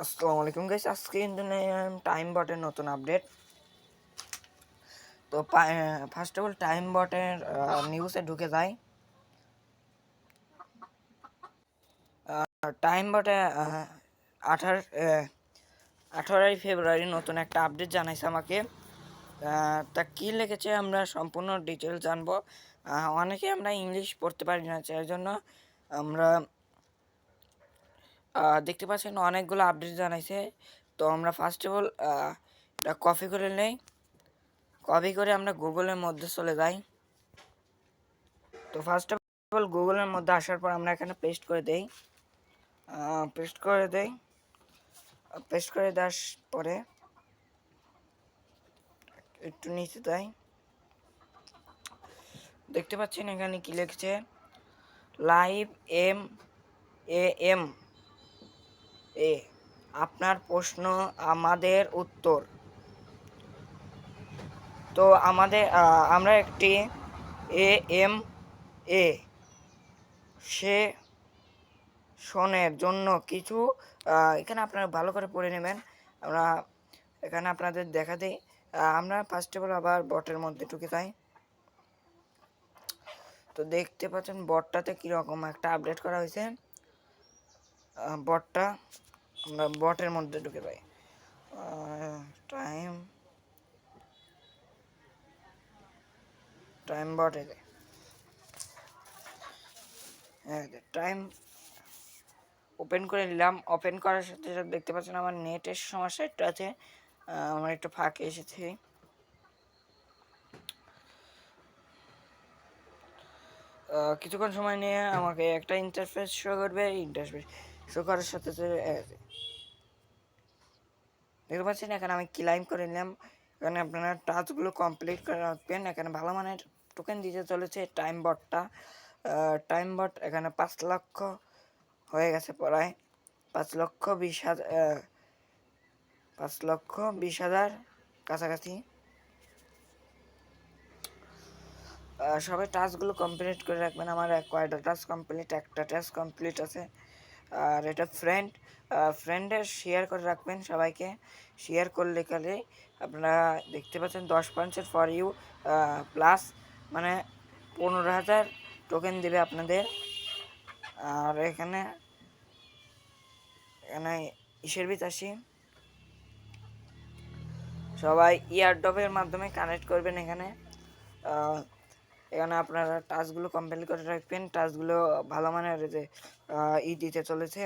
আসসালামু আলাইকুম গাইস, আজকে টাইম বটের নতুন আপডেট। তো ফার্স্ট অফ অল টাইম বটের নিউজে ঢুকে যাই। টাইম বটে 18ই ফেব্রুয়ারি নতুন একটা আপডেট জানাইছে আমাকে। তা কি লিখেছে আমরা সম্পূর্ণ ডিটেল জানবো। অনেকে আমরা ইংলিশ পড়তে পারি না, সেই জন্য আমরা দেখতে পাচ্ছেন অনেকগুলো আপডেট জানাইছে। তো আমরা ফার্স্ট অফ অল এটা কপি করে নেই। কপি করে আমরা গুগলের মধ্যে চলে যাই। তো ফার্স্ট অফ অল গুগলের মধ্যে আসার পর আমরা এখানে পেস্ট করে দেই। পেস্ট করে দেওয়ার পরে একটু নিচে যাই। দেখতে পাচ্ছেন এখানে কি লিখছে, লাইভ এম এ আপনার প্রশ্ন আমাদের উত্তর। তো আমরা একটি এম এ সেশনের জন্য কিছু এখানে আপনারা ভালো করে পড়ে নেবেন। আমরা এখানে আপনাদের দেখা দিই। আমরা ফার্স্ট অফ অল আবার বটের মধ্যে ঢুকে যাই। তো দেখতে পাচ্ছেন বটটাতে কীরকম একটা আপডেট করা হয়েছে। বটটা আমরা বটের মধ্যে ঢুকে যাই। টাইম বটে টাইম ওপেন করে নিলাম। ওপেন করার সাথে সাথে দেখতে পাচ্ছেন আমার নেটের সমস্যা একটু আছে, আমার একটু ফাঁকে এসেছে। কিছুক্ষণ সময় নিয়ে আমাকে একটা ইন্টারফেস শো করবে। ইন্টারফেস শো করার সাথে সাথে দেখতে পাচ্ছেন এখানে আমি ক্লাইম করে নিলাম। এখানে আপনারা টাস্কগুলো কমপ্লিট করে রাখবেন। এখানে ভালো মানের টোকেন দিতে চলেছে টাইম বটটা। টাইম বট এখানে 5 লক্ষ হয়ে গেছে, প্রায় 5,20,000 কাছাকাছি। সবাই টাস্কগুলো কমপ্লিট করে রাখবেন। আমার কয়টা টাস্ক কমপ্লিট, একটা টাস্ক কমপ্লিট আছে। আর এটা ফ্রেন্ডের শেয়ার করে রাখবেন। সবাইকে শেয়ার করলে কালে আপনারা দেখতে পাচ্ছেন 10 পয়েন্টের ফর ইউ প্লাস মানে 15,000 টোকেন দেবে আপনাদের। আর এখানে ইসের ভিতরে আসি, সবাই ইয়ারড্রপের মাধ্যমে কানেক্ট করবেন। এখানে আপনারা টাস্কগুলো কমপ্লিট করে রাখবেন। টাস্কগুলো ভালো মানের দিতে চলেছে।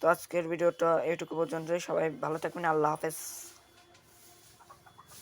তো আজকের ভিডিওটা এটুকু পর্যন্তই। সবাই ভালো থাকবেন। আল্লাহ হাফেজ।